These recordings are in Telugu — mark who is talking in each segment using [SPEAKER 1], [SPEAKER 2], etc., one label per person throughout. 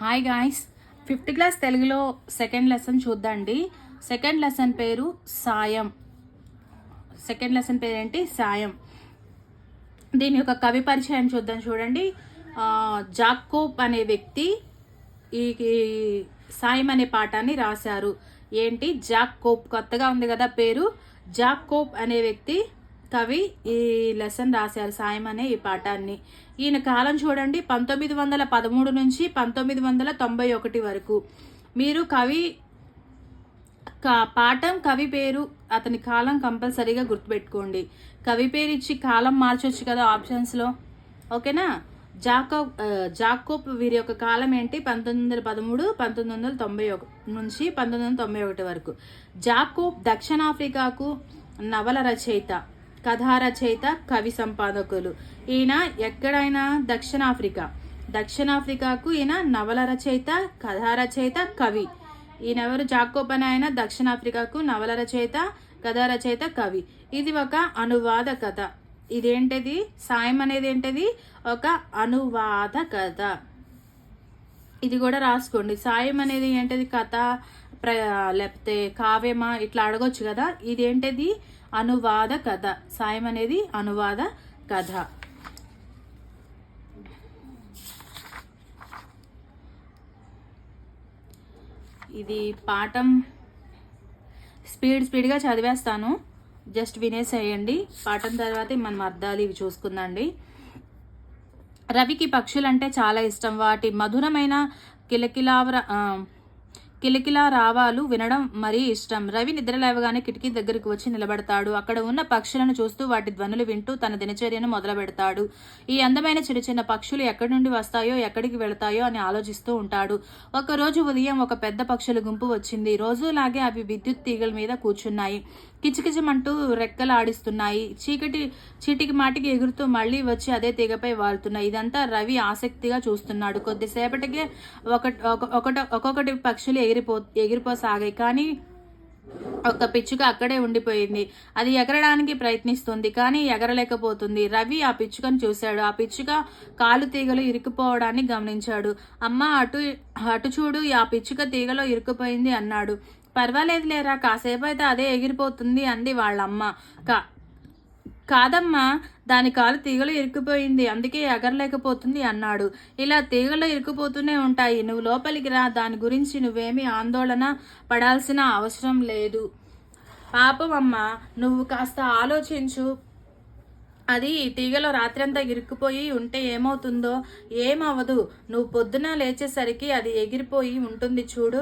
[SPEAKER 1] హాయ్ గాయ్స్, 5th క్లాస్ తెలుగులో సెకండ్ లెసన్ చూద్దండి. సెకండ్ లెసన్ పేరు సాయం. సెకండ్ లెసన్ పేరు ఏంటి? సాయం. దీని యొక్క కవి పరిచయం చూద్దాం. చూడండి, జాకోబ్ అనే వ్యక్తి ఈ సాయం అనే పాఠాన్ని రాశారు. ఏంటి? జాకోబ్. కొత్తగా ఉంది కదా పేరు. జాకోబ్ అనే వ్యక్తి కవి ఈ లెసన్ రాశారు, సాయం అనే ఈ పాఠాన్ని. ఈయన కాలం చూడండి, 1913 నుంచి 1991 వరకు. మీరు పాఠం కవి పేరు, అతని కాలం కంపల్సరీగా గుర్తుపెట్టుకోండి. కవి పేరు ఇచ్చి కాలం మార్చొచ్చు కదా ఆప్షన్స్లో, ఓకేనా? జాకోబ్ వీరి యొక్క కాలం ఏంటి? 1913 1991 నుంచి 1991 వరకు. జాకోబ్ దక్షిణాఫ్రికాకు నవల రచయిత, కథా రచయిత, కవి సంపాదకులు. ఈయన ఎక్కడైనా దక్షిణాఫ్రికాకు ఈయన నవల రచయిత, కథా రచయిత, కవి. ఈయన ఎవరు? జాకోబ్ అని ఆయన దక్షిణాఫ్రికాకు నవల రచయిత, కథా రచయిత, కవి. ఇది ఒక అనువాద కథ. ఇదేంటిది? సాయం అనేది ఏంటిది? ఒక అనువాద కథ. ఇది కూడా రాసుకోండి. సాయం అనేది ఏంటిది? కథ లేకపోతే కావ్యమా, ఇట్లా అడగొచ్చు కదా. ఇది ఏంటిది? అనువాద కథ. సాయం అనేది అనువాద కథ. ఇది పాఠం స్పీడ్గా చదివేస్తాను, జస్ట్ వినేసేయండి. పాఠం తర్వాత మనం అర్థాలు ఇవి చూసుకుందండి. రవికి పక్షులంటే చాలా ఇష్టం. వాటి మధురమైన కిలకిలా రావాలు వినడం మరీ ఇష్టం. రవి నిద్ర లేవగానే కిటికీ దగ్గరికి వచ్చి నిలబడతాడు. అక్కడ ఉన్న పక్షులను చూస్తూ వాటి ధ్వనులు వింటూ తన దినచర్యను మొదలు పెడతాడు. ఈ అందమైన చిన్న చిన్న పక్షులు ఎక్కడి నుండి వస్తాయో, ఎక్కడికి వెళతాయో అని ఆలోచిస్తూ ఉంటాడు. ఒకరోజు ఉదయం ఒక పెద్ద పక్షుల గుంపు వచ్చింది. రోజులాగే అవి విద్యుత్ తీగల మీద కూర్చున్నాయి. కిచకిచమంటూ రెక్కలు ఆడిస్తున్నాయి. చీటికి మాటికి ఎగురుతూ మళ్ళీ వచ్చి అదే తీగపై వాళ్తున్నాయి. ఇదంతా రవి ఆసక్తిగా చూస్తున్నాడు. కొద్దిసేపటికే ఒక్కొక్కటి పక్షులు ఎగిరిపోసాగాయి. కానీ ఒక పిచ్చుక అక్కడే ఉండిపోయింది. అది ఎగరడానికి ప్రయత్నిస్తుంది, కానీ ఎగరలేకపోతుంది. రవి ఆ పిచ్చుకను చూశాడు. ఆ పిచ్చుక కాలు తీగలు ఇరుక్కుపోవడాన్ని గమనించాడు. అమ్మ, అటు చూడు, ఆ పిచ్చుక తీగలో ఇరుక్కుపోయింది అన్నాడు. పర్వాలేదు లేరా, కాసేపు అయితే అదే ఎగిరిపోతుంది అంది వాళ్ళమ్మ. కాదమ్మా, దాని కాలు తీగలు ఇరుక్కుపోయింది, అందుకే ఎగరలేకపోతుంది అన్నాడు. ఇలా తీగలు ఇరుక్కుపోతూనే ఉంటాయి. నువ్వు లోపలికి రా, దాని గురించి నువ్వేమీ ఆందోళన పడాల్సిన అవసరం లేదు. పాపం అమ్మ, నువ్వు కాస్త ఆలోచించు. అది తీగలో రాత్రంతా ఇరుక్కుపోయి ఉంటే ఏమవుతుందో? ఏమవ్వదు. నువ్వు పొద్దున లేచేసరికి అది ఎగిరిపోయి ఉంటుంది చూడు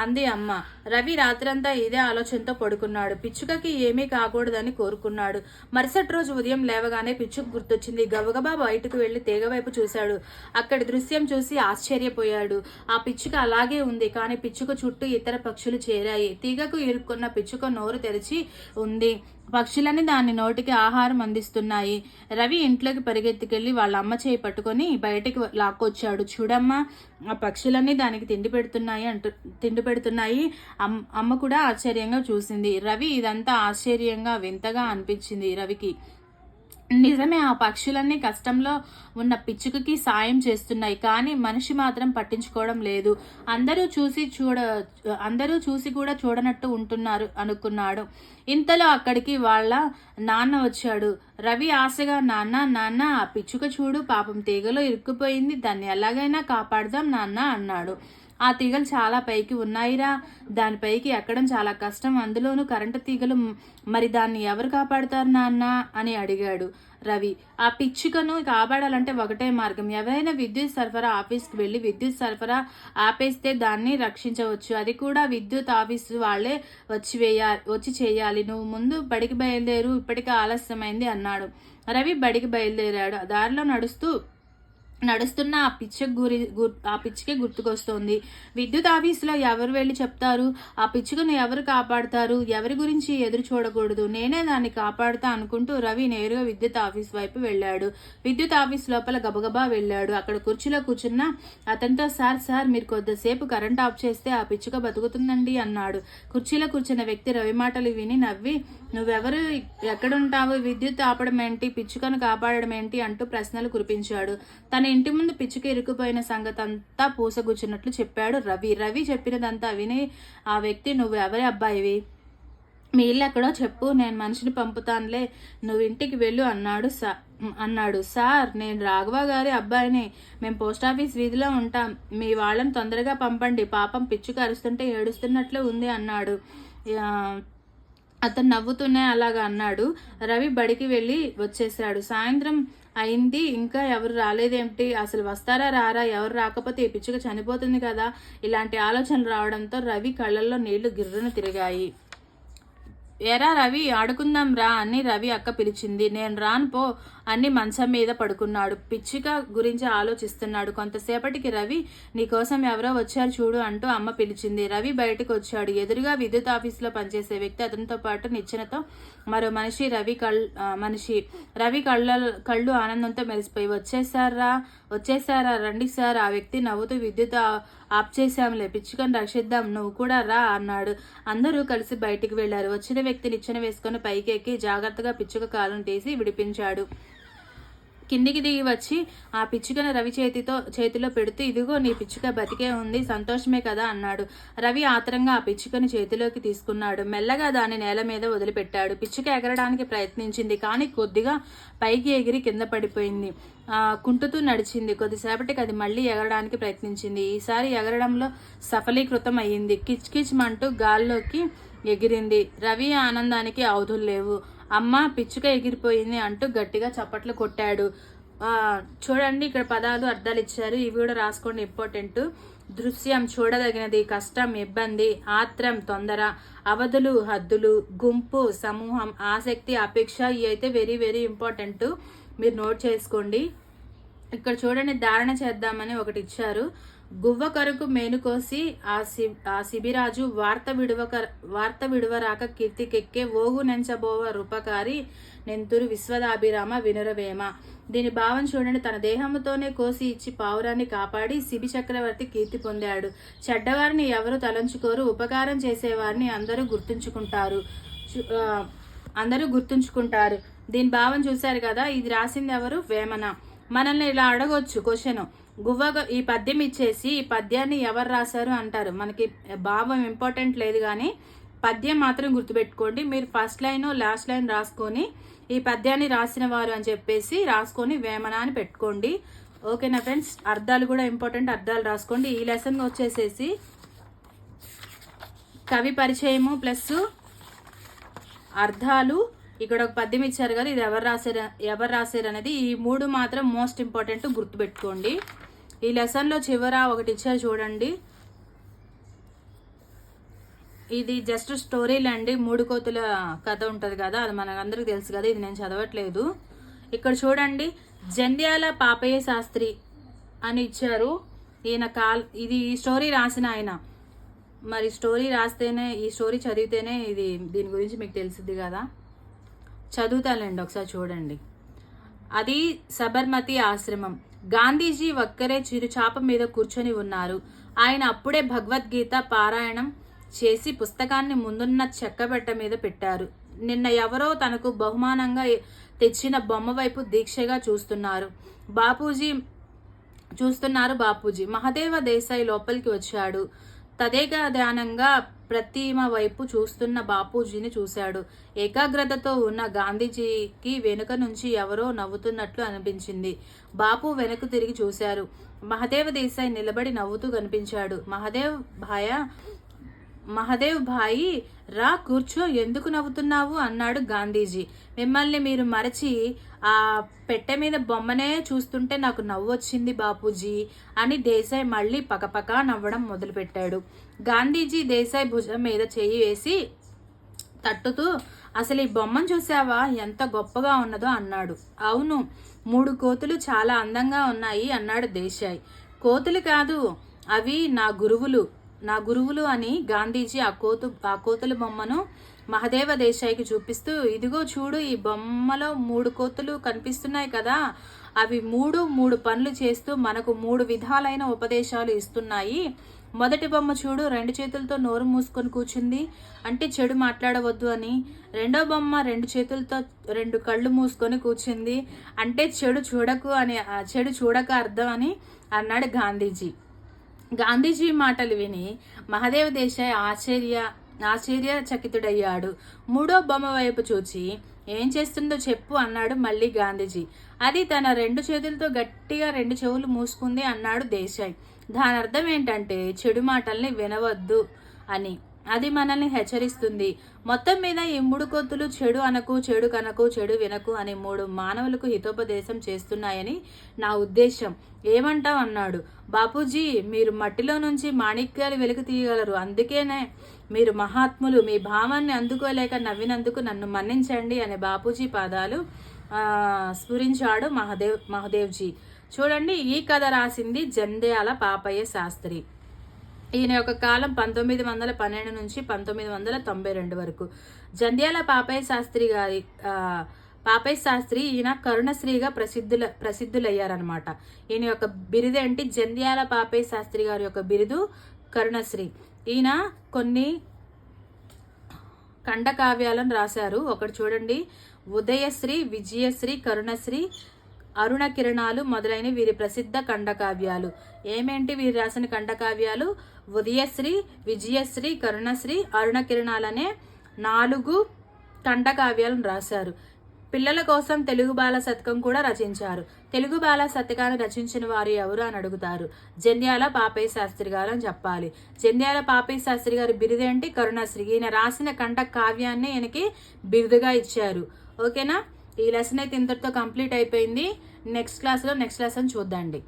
[SPEAKER 1] అంది అమ్మ. రవి రాత్రంతా ఇదే ఆలోచనతో పడుకున్నాడు. పిచ్చుకకి ఏమీ కాకూడదని కోరుకున్నాడు. మరుసటి రోజు ఉదయం లేవగానే పిచ్చుక గుర్తొచ్చింది. గబగబా బయటకు వెళ్లి తీగ వైపు చూశాడు. అక్కడి దృశ్యం చూసి ఆశ్చర్యపోయాడు. ఆ పిచ్చుక అలాగే ఉంది, కానీ పిచ్చుక చుట్టూ ఇతర పక్షులు చేరాయి. తీగకు ఇరుక్కున్న పిచ్చుక నోరు తెరిచి ఉంది. పక్షులన్నీ దాని నోటికి ఆహారం అందిస్తున్నాయి. రవి ఇంట్లోకి పరిగెత్తుకెళ్లి వాళ్ళ అమ్మ చేయి పట్టుకొని బయటికి లాక్కొచ్చాడు. చూడమ్మా, ఆ పక్షులన్నీ దానికి తిండి పెడుతున్నాయి. అమ్మ కూడా ఆశ్చర్యంగా చూసింది. రవి ఇదంతా ఆశ్చర్యంగా, వింతగా అనిపించింది రవికి. నిజమే, ఆ పక్షులన్నీ కష్టంలో ఉన్న పిచ్చుకకి సాయం చేస్తున్నాయి, కానీ మనిషి మాత్రం పట్టించుకోవడం లేదు. అందరూ చూసి కూడా చూడనట్టు ఉంటున్నారు అనుకున్నాడు. ఇంతలో అక్కడికి వాళ్ళ నాన్న వచ్చాడు. రవి ఆశగా, నాన్న, ఆ పిచ్చుక చూడు, పాపం తీగలో ఇరుక్కుపోయింది, దాన్ని ఎలాగైనా కాపాడదాం నాన్న అన్నాడు. ఆ తీగలు చాలా పైకి ఉన్నాయిరా, దానిపైకి ఎక్కడం చాలా కష్టం, అందులోనూ కరెంటు తీగలు. మరి దాన్ని ఎవరు కాపాడుతారు నాన్న అని అడిగాడు రవి. ఆ పిచ్చుకను కాపాడాలంటే ఒకటే మార్గం. ఎవరైనా విద్యుత్ సరఫరా ఆఫీస్కి వెళ్ళి విద్యుత్ సరఫరా ఆపేస్తే దాన్ని రక్షించవచ్చు. అది కూడా విద్యుత్ ఆఫీసు వాళ్ళే వచ్చి చేయాలి. నువ్వు ముందు బడికి బయలుదేరు, ఇప్పటికే ఆలస్యమైంది అన్నాడు. రవి బడికి బయలుదేరాడు. దారిలో నడుస్తున్న ఆ పిచ్చుకే గుర్తుకొస్తోంది. విద్యుత్ ఆఫీసులో ఎవరు వెళ్ళి చెప్తారు? ఆ పిచ్చుకను ఎవరు కాపాడుతారు? ఎవరి గురించి ఎదురు చూడకూడదు, నేనే దాన్ని కాపాడుతా అనుకుంటూ రవి నేరుగా విద్యుత్ ఆఫీస్ వైపు వెళ్ళాడు. విద్యుత్ ఆఫీస్ లోపల గబగబా వెళ్ళాడు. అక్కడ కుర్చీలో కూర్చున్న అతనితో, సార్ మీరు కొద్దిసేపు కరెంట్ ఆఫ్ చేస్తే ఆ పిచ్చుక బతుకుతుందండి అన్నాడు. కుర్చీలో కూర్చున్న వ్యక్తి రవి మాటలు విని నవ్వి, నువ్వెవరు, ఎక్కడుంటావు, విద్యుత్ ఆపడం ఏంటి, పిచ్చుకను కాపాడడం ఏంటి అంటూ ప్రశ్నలు కురిపించాడు. తన ఇంటి ముందు పిచ్చుక ఇరుక్కుపోయిన సంగతంతా పూసగుచ్చినట్లు చెప్పాడు రవి. రవి చెప్పినదంతా విని ఆ వ్యక్తి, నువ్వు ఎవరి అబ్బాయివి, మీ ఇల్లు ఎక్కడో చెప్పు, నేను మనిషిని పంపుతానులే, నువ్వు ఇంటికి వెళ్ళు అన్నాడు. సార్, నేను రాఘవ గారి అబ్బాయిని, మేము పోస్టాఫీస్ వీధిలో ఉంటాం, మీ వాళ్ళని తొందరగా పంపండి, పాపం పిచ్చుక అరుస్తుంటే ఏడుస్తున్నట్లు ఉంది అన్నాడు. అతను నవ్వుతూనే అలాగా అన్నాడు. రవి బడికి వెళ్ళి వచ్చేసాడు. సాయంత్రం అయింది, ఇంకా ఎవరు రాలేదేమిటి, అసలు వస్తారా రారా, ఎవరు రాకపోతే ఈ పిచ్చుక చనిపోతుంది కదా, ఇలాంటి ఆలోచనలు రావడంతో రవి కళ్ళల్లో నీళ్లు గిర్రున తిరిగాయి. ఎరా రవి, ఆడుకుందాం రా అని రవి అక్క పిలిచింది. నేను రాను పో అని మంచం మీద పడుకున్నాడు. పిచ్చుక గురించి ఆలోచిస్తున్నాడు. కొంతసేపటికి రవి, నీకోసం ఎవరో వచ్చారు చూడు అంటూ అమ్మ పిలిచింది. రవి బయటకు వచ్చాడు. ఎదురుగా విద్యుత్ ఆఫీసులో పనిచేసే వ్యక్తి, అతనితో పాటు నిచ్చెనతో మరో మనిషి. రవి కళ్ళు ఆనందంతో మెరిసిపోయి, వచ్చేసారా రండి సార్. ఆ వ్యక్తి నవ్వుతూ, విద్యుత్ ఆఫ్ చేశాంలే, పిచ్చుకను రక్షిద్దాం, నువ్వు కూడా రా అన్నాడు. అందరూ కలిసి బయటికి వెళ్లారు. వచ్చిన వ్యక్తి నిచ్చెన వేసుకుని పైకి ఎక్కి జాగ్రత్తగా పిచ్చుక కాలును తీసి విడిపించాడు. కిందికి దిగి వచ్చి ఆ పిచ్చుకను రవి చేతిలో పెడుతూ, ఇదిగో నీ పిచ్చుక బతికే ఉంది, సంతోషమే కదా అన్నాడు. రవి ఆత్రంగా ఆ పిచ్చుకని చేతిలోకి తీసుకున్నాడు. మెల్లగా దాన్ని నేల మీద వదిలిపెట్టాడు. పిచ్చుక ఎగరడానికి ప్రయత్నించింది, కానీ కొద్దిగా పైకి ఎగిరి కింద పడిపోయింది. కుంటుతూ నడిచింది. కొద్దిసేపటికి అది మళ్ళీ ఎగరడానికి ప్రయత్నించింది. ఈసారి ఎగరడంలో సఫలీకృతం అయ్యింది. కిచ్ కిచ్ మంటూ గాల్లోకి ఎగిరింది. రవి ఆనందానికి అవధులు లేవు. అమ్మ, పిచ్చుక ఎగిరిపోయింది అంటూ గట్టిగా చప్పట్లు కొట్టాడు. చూడండి, ఇక్కడ పదాలు అర్థాలు ఇచ్చారు, ఇవి కూడా రాసుకోండి, ఇంపార్టెంట్. దృశ్యం, చూడదగినది, కష్టం, ఇబ్బంది, ఆత్రం, తొందర, అవధులు, హద్దులు, గుంపు, సమూహం, ఆసక్తి, అపేక్ష, ఇవి అయితే వెరీ వెరీ ఇంపార్టెంట్, మీరు నోట్ చేసుకోండి. ఇక్కడ చూడండి, ధారణ చేద్దామని ఒకటి ఇచ్చారు. గువ్వ కొరకు మేనుకోసి ఆ శిబిరాజు వార్త విడువరాక కీర్తికెక్కే ఓగు నెంచబోవ రూపకారి నెంతురు విశ్వదాభిరామ వినురవేమ. దీని భావం చూడండి. తన దేహంతోనే కోసి ఇచ్చి పావురాన్ని కాపాడి శిబి చక్రవర్తి కీర్తి పొందాడు. చెడ్డవారిని ఎవరు తలంచుకోరు, ఉపకారం చేసేవారిని అందరూ గుర్తుంచుకుంటారు. దీని భావం చూశారు కదా. ఇది రాసింది ఎవరు? వేమన. మనల్ని ఇలా అడగొచ్చు క్వశ్చన్, ఈ పద్యం ఇచ్చేసి ఈ పద్యాన్ని ఎవరు రాశారు అంటారు. మనకి భావం ఇంపార్టెంట్ లేదు, కానీ పద్యం మాత్రం గుర్తుపెట్టుకోండి. మీరు ఫస్ట్ లైన్ లాస్ట్ లైన్ రాసుకొని ఈ పద్యాన్ని రాసిన వారు అని చెప్పేసి రాసుకొని వేమన అని పెట్టుకోండి. ఓకేనా ఫ్రెండ్స్? అర్థాలు కూడా ఇంపార్టెంట్, అర్థాలు రాసుకోండి. ఈ లెసన్ వచ్చేసేసి కవి పరిచయము ప్లస్ అర్థాలు. ఇక్కడ ఒక పద్యం ఇచ్చారు కదా, ఇది ఎవరు రాశారు అనేది, ఈ మూడు మాత్రం మోస్ట్ ఇంపార్టెంట్, గుర్తుపెట్టుకోండి. ఈ లెసన్లో చివర ఒకటి ఇచ్చారు చూడండి, ఇది జస్ట్ స్టోరీలు అండి. 3 కోతుల కథ ఉంటుంది కదా, అది మనకందరికి తెలుసు కదా, ఇది నేను చదవట్లేదు. ఇక్కడ చూడండి, జంధ్యాల పాపయ్య శాస్త్రి అని ఇచ్చారు. ఇది ఈ స్టోరీ రాసిన ఆయన. మరి స్టోరీ రాస్తేనే, ఈ స్టోరీ చదివితేనే దీని గురించి మీకు తెలిసిద్ది కదా. చదువుతానండి, ఒకసారి చూడండి. అది సబర్మతి ఆశ్రమం. గాంధీజీ ఒక్కరే చిరుచాప మీద కూర్చొని ఉన్నారు. ఆయన అప్పుడే భగవద్గీత పారాయణం చేసి పుస్తకాన్ని ముందున్న చెక్కబెట్ట మీద పెట్టారు. నిన్న ఎవరో తనకు బహుమానంగా తెచ్చిన బొమ్మ వైపు దీక్షగా చూస్తున్నారు బాపూజీ. మహదేవ దేశాయి లోపలికి వచ్చాడు. తదేక ధ్యానంగా ప్రతిమ వైపు చూస్తున్న బాపూజీని చూశాడు. ఏకాగ్రతతో ఉన్న గాంధీజీకి వెనుక నుంచి ఎవరో నవ్వుతున్నట్లు అనిపించింది. బాపు వెనక్కు తిరిగి చూశారు. మహదేవ దేశాయి నిలబడి నవ్వుతూ కనిపించాడు. మహదేవ్ భాయి, రా కూర్చో, ఎందుకు నవ్వుతున్నావు అన్నాడు గాంధీజీ. మిమ్మల్ని మీరు మరచి ఆ పెట్టె మీద బొమ్మనే చూస్తుంటే నాకు నవ్వు వచ్చింది బాపూజీ అని దేశాయ్ మళ్ళీ పకపకా నవ్వడం మొదలుపెట్టాడు. గాంధీజీ దేశాయ్ భుజం మీద చేయి వేసి తట్టుతూ, అసలు ఈ బొమ్మను చూసావా, ఎంత గొప్పగా ఉన్నదో అన్నాడు. అవును, 3 కోతులు చాలా అందంగా ఉన్నాయి అన్నాడు దేశాయ్. కోతులు కాదు, అవి నా గురువులు అని గాంధీజీ ఆ కోతుల బొమ్మను మహదేవ దేశాయికి చూపిస్తూ, ఇదిగో చూడు, ఈ బొమ్మలో 3 కోతులు కనిపిస్తున్నాయి కదా, అవి మూడు పనులు చేస్తూ మనకు 3 విధాలైన ఉపదేశాలు ఇస్తున్నాయి. మొదటి బొమ్మ చూడు, 2 చేతులతో నోరు మూసుకొని కూర్చుంది అంటే చెడు మాట్లాడవద్దు అని. రెండో బొమ్మ 2 చేతులతో 2 కళ్ళు మూసుకొని కూర్చుంది అంటే చెడు చూడక అర్థం అని అన్నాడు గాంధీజీ. గాంధీజీ మాటలు విని మహదేవ్ దేశాయ్ ఆశ్చర్యచకితుడయ్యాడు. మూడో బొమ్మ వైపు చూచి ఏం చేస్తుందో చెప్పు అన్నాడు మళ్ళీ గాంధీజీ. అది తన 2 చేతులతో గట్టిగా 2 చెవులు మూసుకుంది అన్నాడు దేశాయ్. దాని అర్థం ఏంటంటే చెడు మాటల్ని వినవద్దు అని. అది మనల్ని హెచ్చరిస్తుంది. మొత్తం మీద ఈ 3 కొత్తులు చెడు అనకు, చెడు కనకు, చెడు వినకు అని 3 మానవులకు హితోపదేశం చేస్తున్నాయని నా ఉద్దేశం. ఏమంటావు అన్నాడు. బాపూజీ, మీరు మట్టిలో నుంచి మాణిక్యాలు వెలుగు తీయగలరు, అందుకేనే మీరు మహాత్ములు. మీ భావాన్ని అందుకోలేక నవ్వినందుకు నన్ను మన్నించండి అని బాపూజీ పాదాలు స్ఫురించాడు మహదేవ్జీ. చూడండి, ఈ కథ రాసింది జంధ్యాల పాపయ్య శాస్త్రి. ఈయన యొక్క కాలం 1912 నుంచి 1992 వరకు. జంధ్యాల పాపయ్య శాస్త్రి ఈయన కరుణశ్రీగా ప్రసిద్ధులయ్యారనమాట. ఈయన యొక్క బిరుదు ఏంటి? జంధ్యాల పాపయ్య శాస్త్రి గారి యొక్క బిరుదు కరుణశ్రీ. ఈయన కొన్ని ఖండకావ్యాలను రాశారు. ఒకటి చూడండి, ఉదయశ్రీ, విజయశ్రీ, కరుణశ్రీ, అరుణ కిరణాలు మొదలైన వీరి ప్రసిద్ధ ఖండకావ్యాలు. ఏమేంటి వీరు రాసిన ఖండకావ్యాలు? ఉదయశ్రీ, విజయశ్రీ, కరుణశ్రీ, అరుణ కిరణాలనే 4 ఖండకావ్యాలను రాశారు. పిల్లల కోసం తెలుగు బాల శతకం కూడా రచించారు. తెలుగు బాల శతకాన్ని రచించిన వారు ఎవరు అని అడుగుతారు. జంధ్యాల పాపయ్య శాస్త్రి గారు అని చెప్పాలి. జంధ్యాల పాపయ్య శాస్త్రి గారి బిరుదేంటి? కరుణశ్రీ. ఈయన రాసిన ఖండ కావ్యాన్ని ఈయనకి బిరుదుగా ఇచ్చారు. ఓకేనా? ఈ లెసన్ అయితే ఇంతటితో కంప్లీట్ అయిపోయింది. నెక్స్ట్ క్లాస్లో నెక్స్ట్ లెసన్ చూద్దాండి.